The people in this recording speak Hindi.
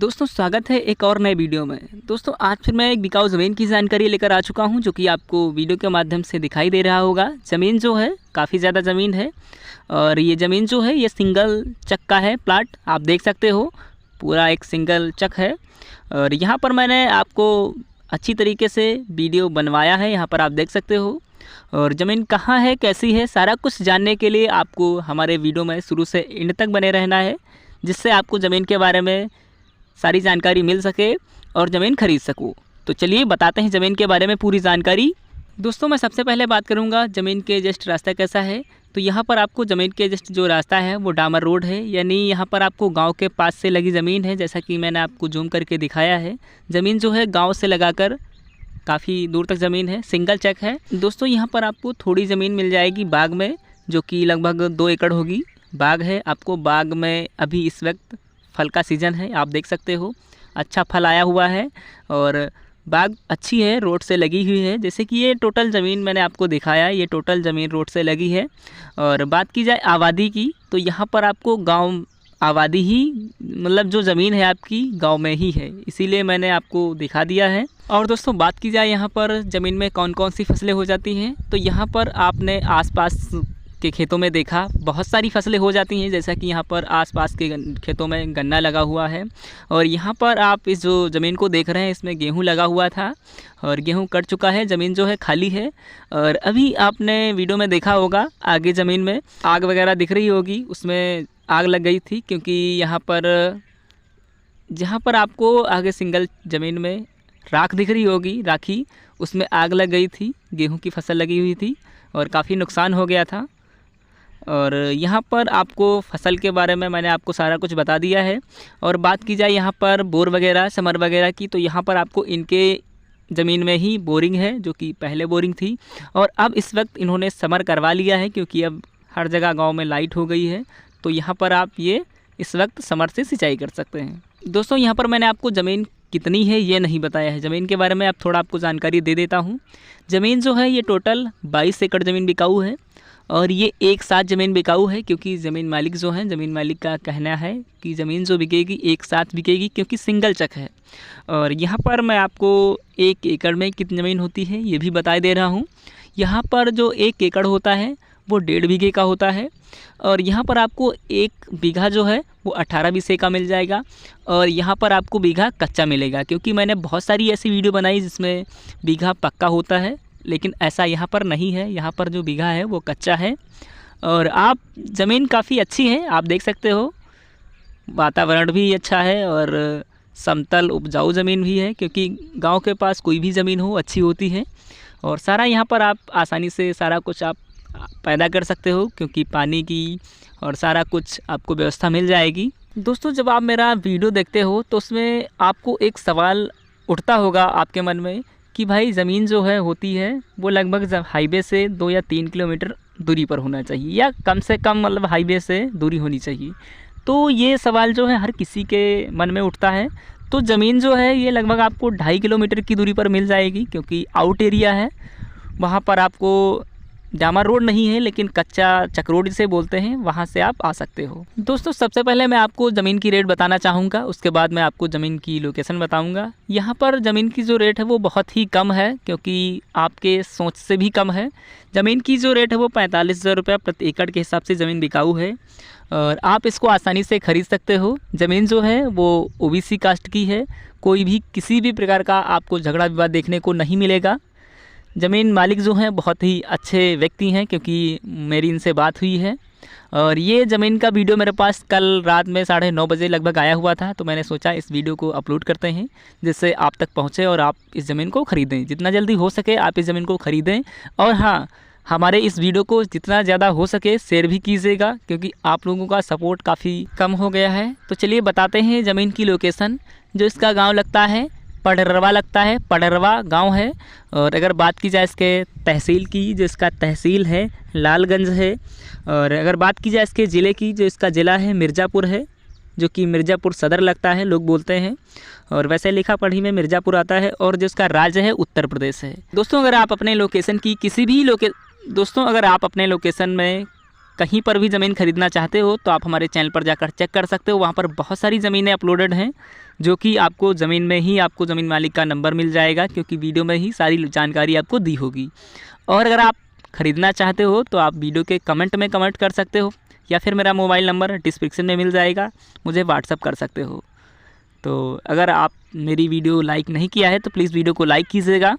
दोस्तों स्वागत है एक और नए वीडियो में। दोस्तों आज फिर मैं एक बिकाऊ ज़मीन की जानकारी लेकर आ चुका हूं, जो कि आपको वीडियो के माध्यम से दिखाई दे रहा होगा। ज़मीन जो है काफ़ी ज़्यादा ज़मीन है और ये ज़मीन जो है ये सिंगल चक का है प्लाट। आप देख सकते हो पूरा एक सिंगल चक है और यहाँ पर मैंने आपको अच्छी तरीके से वीडियो बनवाया है। यहाँ पर आप देख सकते हो और ज़मीन कहाँ है, कैसी है, सारा कुछ जानने के लिए आपको हमारे वीडियो में शुरू से एंड तक बने रहना है, जिससे आपको ज़मीन के बारे में सारी जानकारी मिल सके और ज़मीन खरीद सको। तो चलिए बताते हैं ज़मीन के बारे में पूरी जानकारी। दोस्तों मैं सबसे पहले बात करूंगा ज़मीन के जस्ट रास्ता कैसा है। तो यहाँ पर आपको ज़मीन के जस्ट जो रास्ता है वो डामर रोड है, यानी यहाँ पर आपको गांव के पास से लगी ज़मीन है। जैसा कि मैंने आपको जूम करके दिखाया है, ज़मीन जो है गाँव से लगाकर काफ़ी दूर तक ज़मीन है, सिंगल चेक है। दोस्तों यहाँ पर आपको थोड़ी ज़मीन मिल जाएगी बाग में, जो कि लगभग 2 एकड़ होगी। बाग है आपको, बाग में अभी इस वक्त फल का सीज़न है। आप देख सकते हो अच्छा फल आया हुआ है और बाग अच्छी है, रोड से लगी हुई है। जैसे कि ये टोटल ज़मीन मैंने आपको दिखाया, ये टोटल ज़मीन रोड से लगी है। और बात की जाए आबादी की, तो यहाँ पर आपको गांव आबादी ही, मतलब जो ज़मीन है आपकी गांव में ही है, इसीलिए मैंने आपको दिखा दिया है। और दोस्तों बात की जाए यहाँ पर ज़मीन में कौन कौन सी फसलें हो जाती हैं, तो यहाँ पर आपने आसपास के खेतों में देखा बहुत सारी फसलें हो जाती हैं। जैसा कि यहाँ पर आसपास के खेतों में गन्ना लगा हुआ है और यहाँ पर आप इस जो ज़मीन को देख रहे हैं इसमें गेहूँ लगा हुआ था और गेहूँ कट चुका है, ज़मीन जो है खाली है। और अभी आपने वीडियो में देखा होगा आगे ज़मीन में आग वगैरह दिख रही होगी, उसमें आग लग गई थी, क्योंकि यहाँ पर जहाँ पर आपको आगे सिंगल ज़मीन में राख दिख रही होगी, राखी, उसमें आग लग गई थी। गेहूँ की फसल लगी हुई थी और काफ़ी नुकसान हो गया था। और यहाँ पर आपको फसल के बारे में मैंने आपको सारा कुछ बता दिया है। और बात की जाए यहाँ पर बोर वगैरह, समर वगैरह की, तो यहाँ पर आपको इनके ज़मीन में ही बोरिंग है, जो कि पहले बोरिंग थी और अब इस वक्त इन्होंने समर करवा लिया है, क्योंकि अब हर जगह गांव में लाइट हो गई है। तो यहाँ पर आप ये इस वक्त समर से सिंचाई कर सकते हैं। दोस्तों यहाँ पर मैंने आपको ज़मीन कितनी है ये नहीं बताया है, ज़मीन के बारे में अब थोड़ा आपको जानकारी दे देता हूँ। ज़मीन जो है ये टोटल 22 एकड़ ज़मीन बिकाऊ है और ये एक साथ ज़मीन बिकाऊ है, क्योंकि ज़मीन मालिक जो हैं, ज़मीन मालिक का कहना है कि ज़मीन जो बिकेगी एक साथ बिकेगी, क्योंकि सिंगल चक है। और यहाँ पर मैं आपको 1 एकड़ में कितनी ज़मीन होती है ये भी बता दे रहा हूँ। यहाँ पर जो 1 एकड़ होता है वो 1.5 बीघे का होता है और यहाँ पर आपको 1 बीघा जो है वो 18 बीसे का मिल जाएगा और यहाँ पर आपको बीघा कच्चा मिलेगा, क्योंकि मैंने बहुत सारी ऐसी वीडियो बनाई जिसमें बीघा पक्का होता है, लेकिन ऐसा यहाँ पर नहीं है। यहाँ पर जो बीघा है वो कच्चा है और आप ज़मीन काफ़ी अच्छी है, आप देख सकते हो वातावरण भी अच्छा है और समतल उपजाऊ ज़मीन भी है, क्योंकि गांव के पास कोई भी ज़मीन हो अच्छी होती है और सारा यहाँ पर आप आसानी से सारा कुछ आप पैदा कर सकते हो, क्योंकि पानी की और सारा कुछ आपको व्यवस्था मिल जाएगी। दोस्तों जब आप मेरा वीडियो देखते हो तो उसमें आपको एक सवाल उठता होगा आपके मन में कि भाई ज़मीन जो है होती है वो लगभग हाईवे से 2 या 3 किलोमीटर दूरी पर होना चाहिए, या कम से कम मतलब हाईवे से दूरी होनी चाहिए। तो ये सवाल जो है हर किसी के मन में उठता है। तो ज़मीन जो है ये लगभग आपको 2.5 किलोमीटर की दूरी पर मिल जाएगी, क्योंकि आउट एरिया है, वहाँ पर आपको डामर रोड नहीं है लेकिन कच्चा चक रोड जिसे बोलते हैं, वहाँ से आप आ सकते हो। दोस्तों सबसे पहले मैं आपको ज़मीन की रेट बताना चाहूँगा, उसके बाद मैं आपको ज़मीन की लोकेशन बताऊँगा। यहाँ पर ज़मीन की जो रेट है वो बहुत ही कम है, क्योंकि आपके सोच से भी कम है। ज़मीन की जो रेट है वो 45,000 रुपये प्रति एकड़ के हिसाब से ज़मीन बिकाऊ है और आप इसको आसानी से ख़रीद सकते हो। ज़मीन जो है वो OBC कास्ट की है, कोई भी किसी भी प्रकार का आपको झगड़ा विवाद देखने को नहीं मिलेगा। ज़मीन मालिक जो हैं बहुत ही अच्छे व्यक्ति हैं, क्योंकि मेरी इनसे बात हुई है और ये ज़मीन का वीडियो मेरे पास कल रात में 9:30 बजे लगभग आया हुआ था। तो मैंने सोचा इस वीडियो को अपलोड करते हैं, जिससे आप तक पहुँचे और आप इस ज़मीन को ख़रीदें। जितना जल्दी हो सके आप इस ज़मीन को ख़रीदें और हाँ, हमारे इस वीडियो को जितना ज़्यादा हो सके शेयर भी कीजिएगा, क्योंकि आप लोगों का सपोर्ट काफ़ी कम हो गया है। तो चलिए बताते हैं ज़मीन की लोकेशन। जो इसका गाँव लगता है पडरवा लगता है, पडरवा गांव है। और अगर बात की जाए इसके तहसील की, जो इसका तहसील है लालगंज है। और अगर बात की जाए इसके ज़िले की, जो इसका ज़िला है मिर्ज़ापुर है, जो कि मिर्ज़ापुर सदर लगता है लोग बोलते हैं। और वैसे लिखा पढ़ी में मिर्ज़ापुर आता है और जो इसका राज्य है उत्तर प्रदेश है। दोस्तों अगर आप अपने लोकेशन की किसी भी अगर आप अपने लोकेशन में कहीं पर भी ज़मीन खरीदना चाहते हो तो आप हमारे चैनल पर जाकर चेक कर सकते हो। वहाँ पर बहुत सारी ज़मीनें अपलोडेड हैं जो कि आपको ज़मीन में ही आपको ज़मीन मालिक का नंबर मिल जाएगा, क्योंकि वीडियो में ही सारी जानकारी आपको दी होगी। और अगर आप ख़रीदना चाहते हो तो आप वीडियो के कमेंट में कमेंट कर सकते हो, या फिर मेरा मोबाइल नंबर डिस्क्रिप्शन में मिल जाएगा, मुझे व्हाट्सअप कर सकते हो। तो अगर आप मेरी वीडियो लाइक नहीं किया है तो प्लीज़ वीडियो को लाइक कीजिएगा